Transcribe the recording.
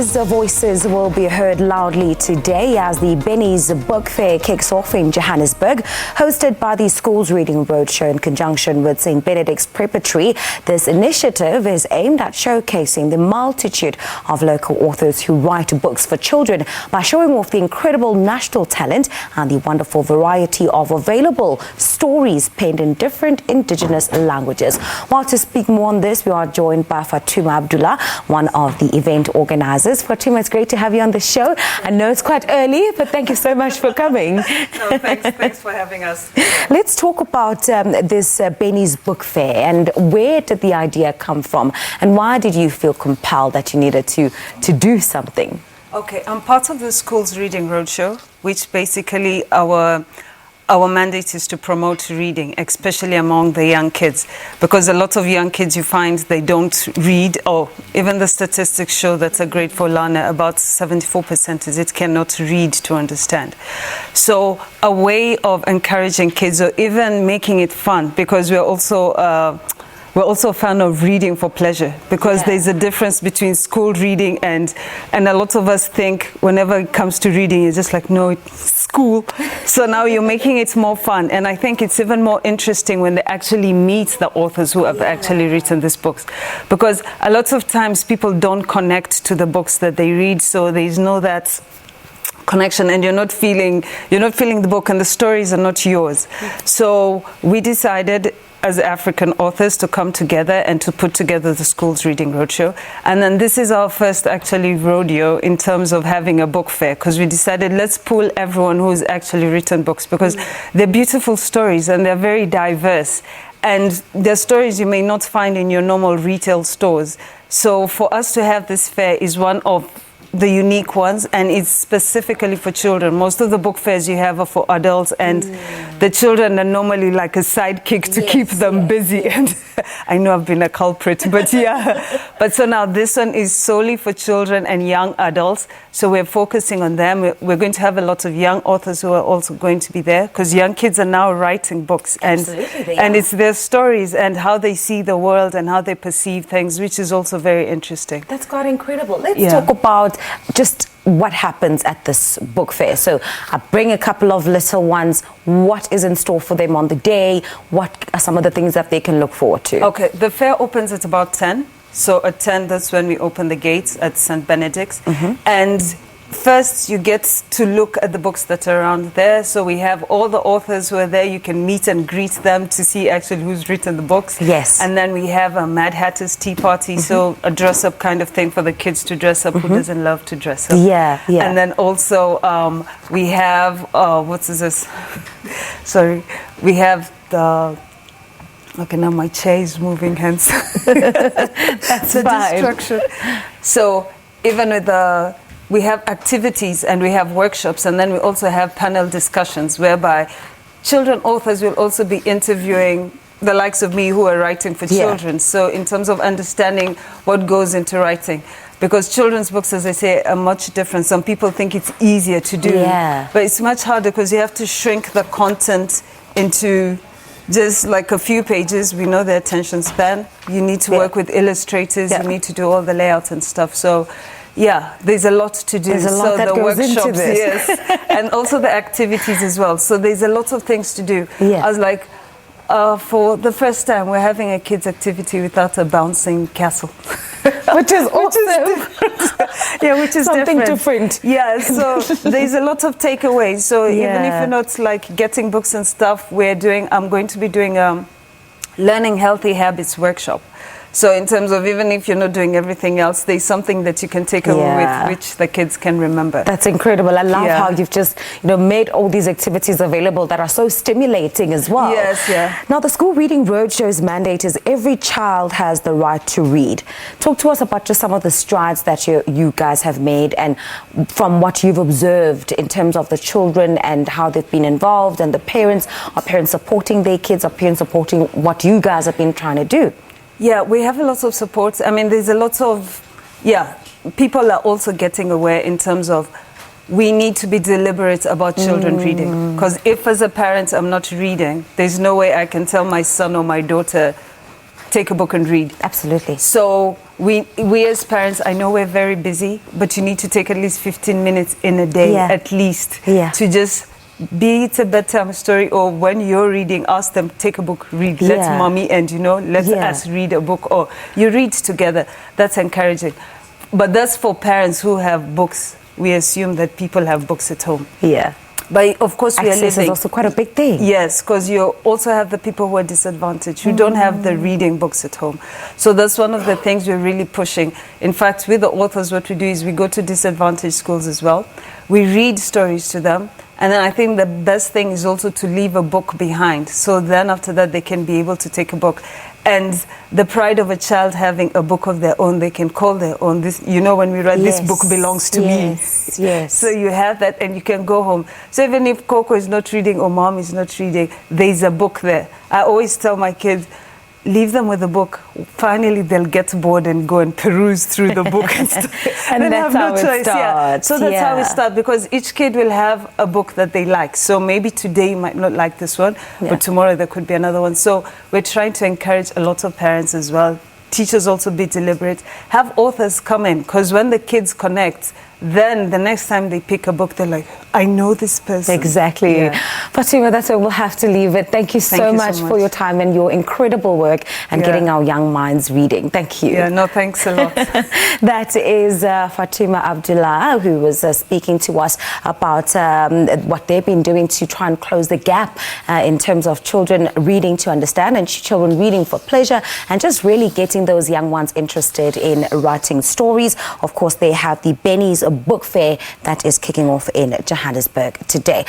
Authors' voices will be heard loudly today as the Bennies Book Farye kicks off in Johannesburg. Hosted by the Schools Reading Roadshow in conjunction with St. Benedict's Preparatory, this initiative is aimed at showcasing the multitude of local authors who write books for children by showing off the incredible national talent and the wonderful variety of available stories penned in different indigenous languages. While to speak more on this, we are joined by Fatuma Abdullah, one of the event organisers. Fatuma, it's great to have you on the show. I know it's quite early, but thank you so much for coming. No, thanks for having us. Let's talk about this Bennies Book Farye, and where did the idea come from, and why did you feel compelled that you needed to do something? Okay, I'm part of the Schools Reading Roadshow, which basically our mandate is to promote reading, especially among the young kids, because a lot of young kids, you find they don't read, or even the statistics show that a grade 4 learner, about 74% is it cannot read to understand. So a way of encouraging kids, or even making it fun, because we're also a fan of reading for pleasure, because there's a difference between school reading and a lot of us think whenever it comes to reading, you're just like, no, it's school. So now you're making it more fun. And I think it's even more interesting when they actually meet the authors who have actually written these books, because a lot of times people don't connect to the books that they read. So there's no that connection, and you're not feeling the book, and the stories are not yours. So we decided as African authors to come together and to put together the Schools Reading Roadshow. And then this is our first actually rodeo in terms of having a book fair, because we decided let's pull everyone who's actually written books, because they're beautiful stories and they're very diverse. And they're stories you may not find in your normal retail stores. So for us to have this fair is one of the unique ones, and it's specifically for children. Most of the book fairs you have are for adults, and the children are normally like a sidekick to keep them busy. And I know I've been a culprit, but but so now this one is solely for children and young adults, so we're focusing on them. We're going to have a lot of young authors who are also going to be there, because young kids are now writing books, and it's their stories and how they see the world and how they perceive things, which is also very interesting. That's quite incredible. Let's talk about just what happens at this book fair. So I bring a couple of little ones. What is in store for them on the day? What are some of the things that they can look forward to? Okay, the fair opens at about 10. So at 10, that's when we open the gates at St. Benedict's. And first, you get to look at the books that are around there. So we have all the authors who are there. You can meet and greet them to see actually who's written the books. Yes. And then we have a Mad Hatter's tea party, so a dress-up kind of thing for the kids to dress up. Who doesn't love to dress up? Yeah. And then also we have, what is this? Sorry. We have the... Okay, now my chair is moving, hence. That's a distraction. So even with the... We have activities and we have workshops, and then we also have panel discussions whereby children authors will also be interviewing the likes of me who are writing for children. So in terms of understanding what goes into writing, because children's books, as I say, are much different. Some people think it's easier to do, but it's much harder, because you have to shrink the content into just like a few pages. We know the attention span. You need to work with illustrators. You need to do all the layouts and stuff. So yeah, there's a lot to do. There's a lot that goes into this. And also the activities as well. So there's a lot of things to do. I was like, for the first time, we're having a kids' activity without a bouncing castle. Which is awesome. Which is something different. Yeah, so there's a lot of takeaways. So even if you're not like getting books and stuff, I'm going to be doing a Learning Healthy Habits workshop. So in terms of even if you're not doing everything else, there's something that you can take away with which the kids can remember. That's incredible. I love how you've just made all these activities available that are so stimulating as well. Yes, Now the School Reading Roadshow's mandate is every child has the right to read. Talk to us about just some of the strides that you guys have made, and from what you've observed in terms of the children and how they've been involved, and the parents. Are parents supporting their kids? Are parents supporting what you guys have been trying to do? Yeah, we have a lot of support. I mean, there's a lot of, people are also getting aware in terms of we need to be deliberate about children reading. Because if as a parent I'm not reading, there's no way I can tell my son or my daughter, take a book and read. Absolutely. So we as parents, I know we're very busy, but you need to take at least 15 minutes in a day, at least, to just, be it a bedtime story or when you're reading, ask them, take a book, read. Let mommy and, let us read a book, or you read together. That's encouraging. But that's for parents who have books. We assume that people have books at home. Yeah. But of course, we are access living. is also quite a big thing. Yes, because you also have the people who are disadvantaged, who don't have the reading books at home. So that's one of the things we're really pushing. In fact, with the authors, what we do is we go to disadvantaged schools as well. We read stories to them. And then I think the best thing is also to leave a book behind. So then after that, they can be able to take a book. And the pride of a child having a book of their own, they can call their own. This, when we read, this book belongs to me. Yes. So you have that and you can go home. So even if Coco is not reading or Mom is not reading, there's a book there. I always tell my kids, leave them with a book. Finally, they'll get bored and go and peruse through the book and stuff. And that's how it starts. So that's how it starts, because each kid will have a book that they like. So maybe today you might not like this one, but tomorrow there could be another one. So we're trying to encourage a lot of parents as well. Teachers also be deliberate. Have authors come in, because when the kids connect, then the next time they pick a book, they're like, I know this person. Exactly. Fatuma, that's where we'll have to leave it. Thank you so much for your time and your incredible work and getting our young minds reading. Thank you. Yeah, no, thanks a lot. That is Fatuma Abdullah, who was speaking to us about what they've been doing to try and close the gap in terms of children reading to understand and children reading for pleasure, and just really getting those young ones interested in writing stories. Of course, they have the Bennies Book Farye that is kicking off in Johannesburg today.